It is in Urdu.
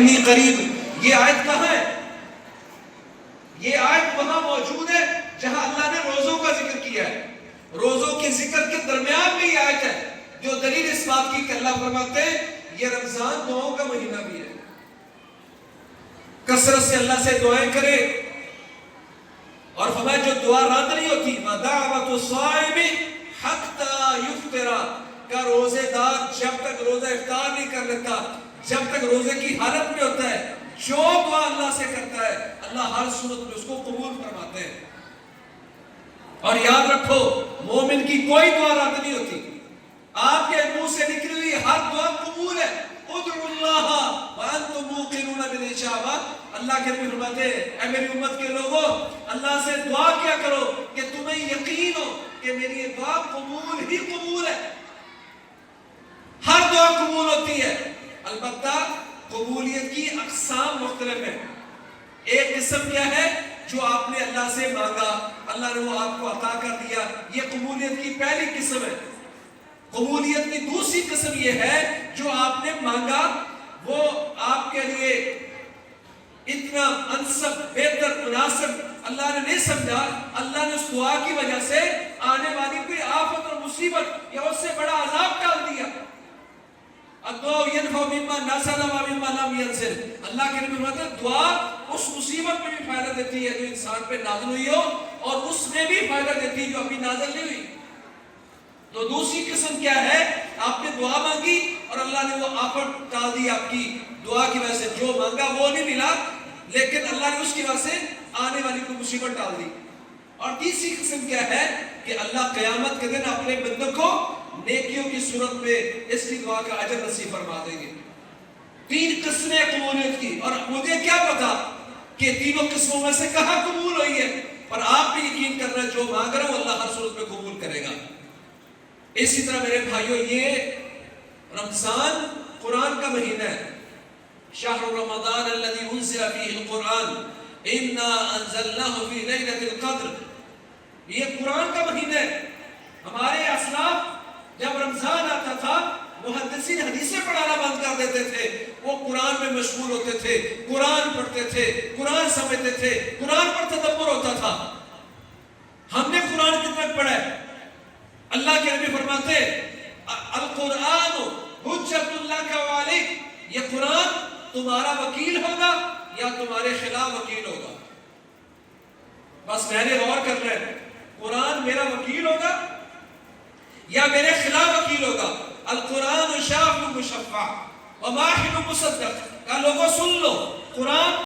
انی قریب، یہ آیت کہاں ہے؟ یہ آیت وہاں موجود ہے جہاں اللہ نے روزوں کا ذکر کیا ہے. روزوں کے ذکر کے درمیان میں یہ آیت ہے جو دلیل اس بات کی کہ اللہ فرماتے ہیں یہ رمضان دعاؤں کا مہینہ بھی ہے. کثرت سے اللہ سے دعائیں کرے، اور فرمایا جو دعا رد نہیں ہوتی، وَدَعْوَةُ الصَّائِمِ حَتَّى يُفْطِرَ، کا روزے دار جب تک روزہ افطار نہیں کر لیتا، جب تک روزے کی حالت میں ہوتا ہے، جو دعا اللہ سے کرتا ہے اللہ ہر صورت میں اس کو قبول فرماتے ہیں. اور یاد رکھو مومن کی کوئی دعا رد نہیں ہوتی. آپ کے منہ سے نکلی ہوئی ہر دعا قبول ہے. ادعوا اللہ وانتم موقنون بالاجابہ. اللہ کے نبی فرماتے ہیں اے میری امت کے لوگوں، اللہ سے دعا کیا کرو کہ تمہیں یقین ہو کہ میری یہ دعا قبول ہی قبول ہے. ہر دعا قبول ہوتی ہے، البتہ قبولیت کی اقسام مختلف ہیں. ایک قسم کیا ہے؟ جو آپ نے اللہ سے مانگا، اللہ نے وہ آپ کو عطا کر دیا، یہ قبولیت کی پہلی قسم ہے. قبولیت کی دوسری قسم یہ ہے جو آپ نے مانگا وہ آپ کے لیے اتنا انسب، بہتر، مناسب اللہ نے نہیں سمجھا، اللہ نے اس دعا کی وجہ سے آنے والی کوئی آفت اور مصیبت یا اس سے بڑا عذاب ٹال دیا. الدعاء ينفع مما نزل ومما لم ينزل. اللہ کے نبی فرماتے ہیں دعا اس مصیبت میں بھی فائدہ دیتی ہے جو انسان پہ نازل ہوئی ہو، اور اس میں بھی فائدہ دیتی ہے جو ابھی نازل نہیں ہوئی. تو دوسری قسم کیا ہے؟ آپ نے دعا مانگی اور اللہ نے وہ آفت ڈال دی آپ کی دعا کی وجہ سے، جو مانگا وہ نہیں ملا لیکن اللہ نے اس کی وجہ سے آنے والی کوئی مصیبت ڈال دی. اور تیسری قسم کیا ہے کہ اللہ قیامت کے دن اپنے بندوں کو نیکیوں کی صورت میں اس کی دعا کا اجر نصیب فرما دیں گے. تین قسمیں قبولیت کی، اور مجھے کیا پتا کہ تینوں قسموں میں سے کہاں قبول ہوئی ہے، پر آپ بھی یقین کرنا جو مانگ رہا ہوں اللہ ہر صورت میں قبول کرے گا. اسی طرح میرے بھائیوں یہ رمضان قرآن کا مہینہ ہے. شہر رمضان الذی انزل فیہ القرآن انا انزلناہ فی لیلۃ القدر. یہ قرآن کا مہینہ ہے. ہمارے اسلاف جب رمضان آتا تھا محدثین حدیثیں پڑھانا بند کر دیتے تھے، وہ قرآن میں مشغول ہوتے تھے، قرآن پڑھتے تھے، قرآن سمجھتے تھے، قرآن پر تدبر ہوتا تھا. ہم نے قرآن کتنا پڑھا ہے؟ اللہ کے نبی فرماتے القرآن حجت لک وعلیک، یہ قرآن تمہارا وکیل ہوگا یا تمہارے خلاف وکیل ہوگا. بس میں نے غور کرنا ہے، قرآن میرا وکیل ہوگا یا میرے خلاف وکیل ہوگا. القرآن شافع مشفع وماحل مصدق. کہ لوگوں سن لو